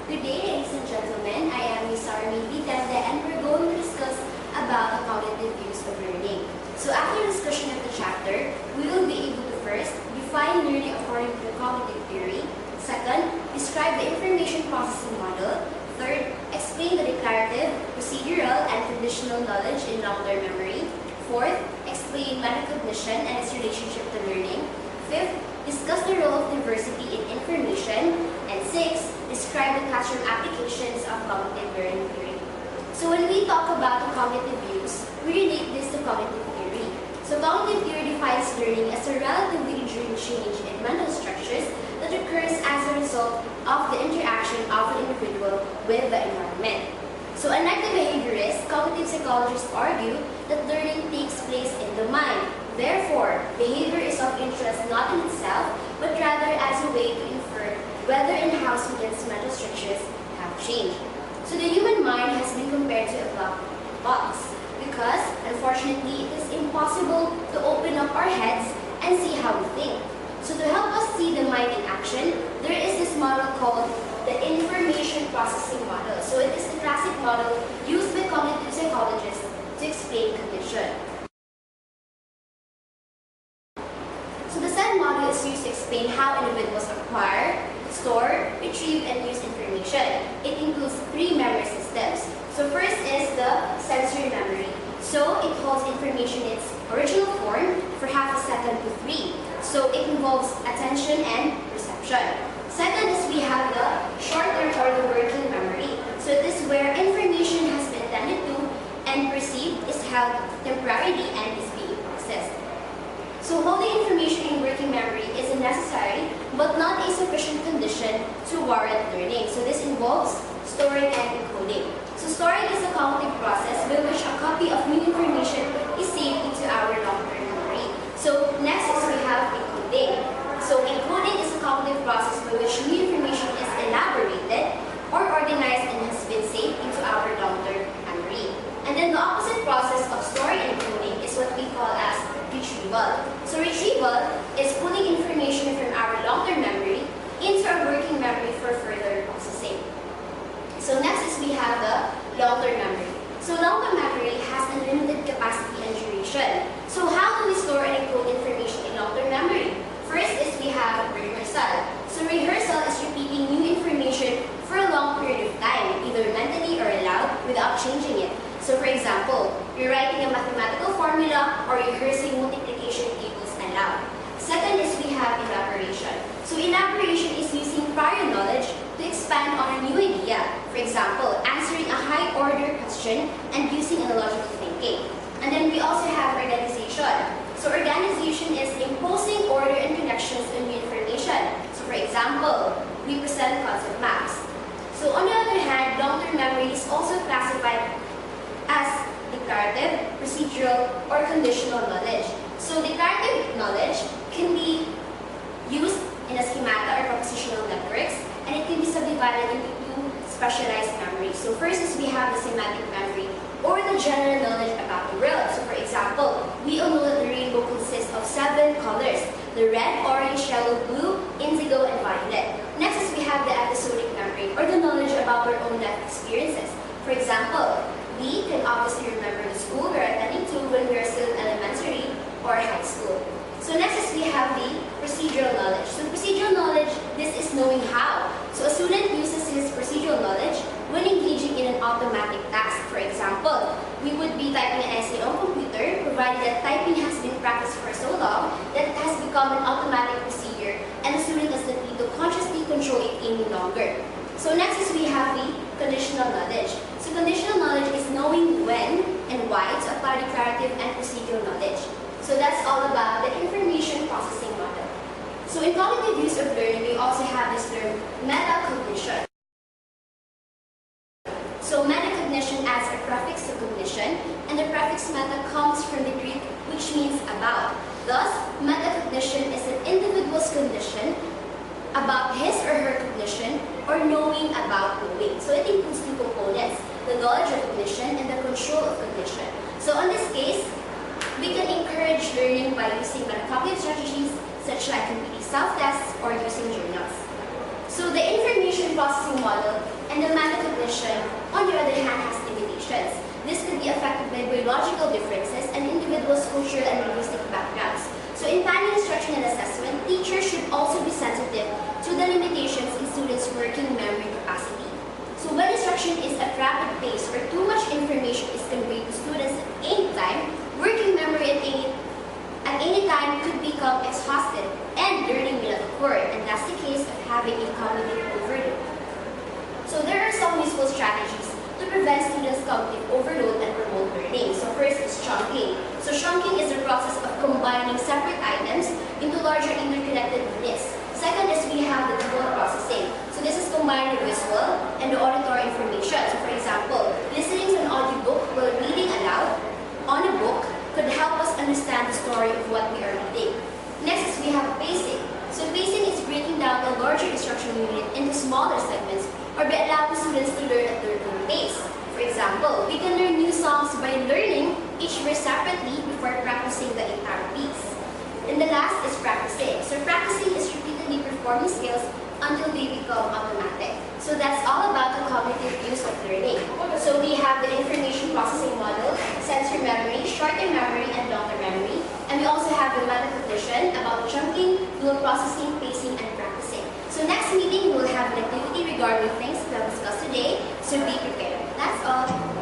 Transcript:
Good day, ladies and gentlemen. I am Miss Danda, and we're going to discuss about the cognitive views of learning. So after discussion of the chapter, we will be able to first define learning according to the cognitive theory. Second, describe the information processing model. Third, explain the declarative, procedural, and conditional knowledge in long-term memory. Fourth, explain metacognition and its relationship to learning. Fifth, discuss the role of diversity in information. And sixth, describe the classroom applications of cognitive learning theory. So when we talk about the cognitive views, we relate this to cognitive theory. So cognitive theory defines learning as a relatively enduring change in mental structures that occurs as a result of the interaction of an individual with the environment. So unlike the behaviorists, cognitive psychologists argue that learning takes place in the mind. Therefore, behavior is of interest not in itself, but rather as a way to infer whether and how students' mental structures have changed. So the human mind has been compared to a black box because, unfortunately, it is impossible to open up our heads and see how we think. So to help us see the mind in action, there is this model called the information processing model. So it is the classic model used by cognitive psychologists to explain cognition. So the said model is used to explain how individuals acquire, store, retrieve, and use information. It includes three memory systems. So first is the sensory memory. So it holds information in its original form for half a second to 3. So it involves attention and perception. Second is we have the short-term or the working memory. So this is where information has been attended to and perceived, is held temporarily, and is being processed. So holding information in working memory is a necessary but not a sufficient condition to warrant learning. So this involves storing and encoding. So storing is a cognitive process by which a copy of new information is saved into our long-term memory. So next is we have encoding. So encoding is a cognitive process by which new information is elaborated or organized and has been saved into our long-term memory. And then the opposite process of storing and encoding is what we call as retrieval. So retrieval is pulling information from our long-term memory into our working memory for further processing. So next is we have the long-term memory. So long-term memory has unlimited capacity and duration. So how do we store and encode information in long-term memory? First is we have rehearsal. So rehearsal is repeating new information for a long period of time, either mentally or aloud, without changing it. So for example, you're writing a mathematical formula or rehearsing multiplication tables aloud. Second is we have elaboration. So elaboration is using prior knowledge to expand on a new idea. For example, answering a high-order question and using analogical thinking. And then we also have organization. So organization is imposing order and connections to new information. So for example, we present concept maps. So on the other hand, long-term memory is also classified as declarative, procedural, or conditional knowledge. So declarative knowledge can be used in a schemata or propositional networks, and it can be subdivided into two specialized memories. So first is we have the semantic memory, or the general knowledge about the world. So for example, we all know that the rainbow consists of 7 colors: the red, orange, yellow, blue, indigo, and violet. Next is we have the episodic memory, or the knowledge about our own life experiences. For example, we can obviously remember the school we're attending to when we are still in elementary or high school. So next is we have the procedural knowledge. So procedural knowledge, this is knowing how. So a student uses his procedural knowledge when engaging in an automatic task. For example, we would be typing an essay on computer, provided that typing has been practiced for so long that it has become an automatic procedure and the student does not need to consciously control it any longer. So next is we have the conditional knowledge. So conditional knowledge is knowing when and why to apply declarative and procedural knowledge. So that's all about the information processing model. So in cognitive views of learning, we also have this term metacognition. So metacognition adds a prefix to cognition, and the prefix meta comes from the Greek, which means about. Thus, metacognition is an individual's condition about his or her cognition, or knowing about knowing. So it includes two components: the knowledge of cognition and the control of cognition. So in this case, we can encourage learning by using metacognitive strategies such like completing self-tests or using journals. So the information processing model and the metacognition, on the other hand, has limitations. This could be affected by biological differences and individuals' cultural and linguistic backgrounds. So in planning instruction and assessment, teachers should also be sensitive to the limitations in students' working memory capacity. So when instruction is at rapid pace or too much information is conveyed to students at any time, working memory at any time could become exhausted and learning will not occur, and that's the case of having a cognitive overload. So there are some useful strategies to prevent students' cognitive overload and promote learning. So first is chunking. So chunking is the process of combining separate items into larger interconnected units. Second is we have the dual processing. So this is combining the visual and the auditory information. So for example, listening to an audiobook while reading aloud on a book could help us understand the story of what we are reading. Next is we have pacing. So pacing is breaking down a larger instructional unit into smaller segments or by allowing students to learn at their own pace. For example, we can learn new songs by learning each verse separately before practicing the entire piece. And the last is practicing. So practicing is repeatedly performing skills until they become automatic. So that's all about the cognitive use of learning. So we have the information processing model, sensory memory, short-term memory, and long-term memory. And we also have the metacognition about chunking, dual processing, pacing, and practicing. So next meeting, we will have an activity regarding things that we have discussed today. So be prepared. That's all.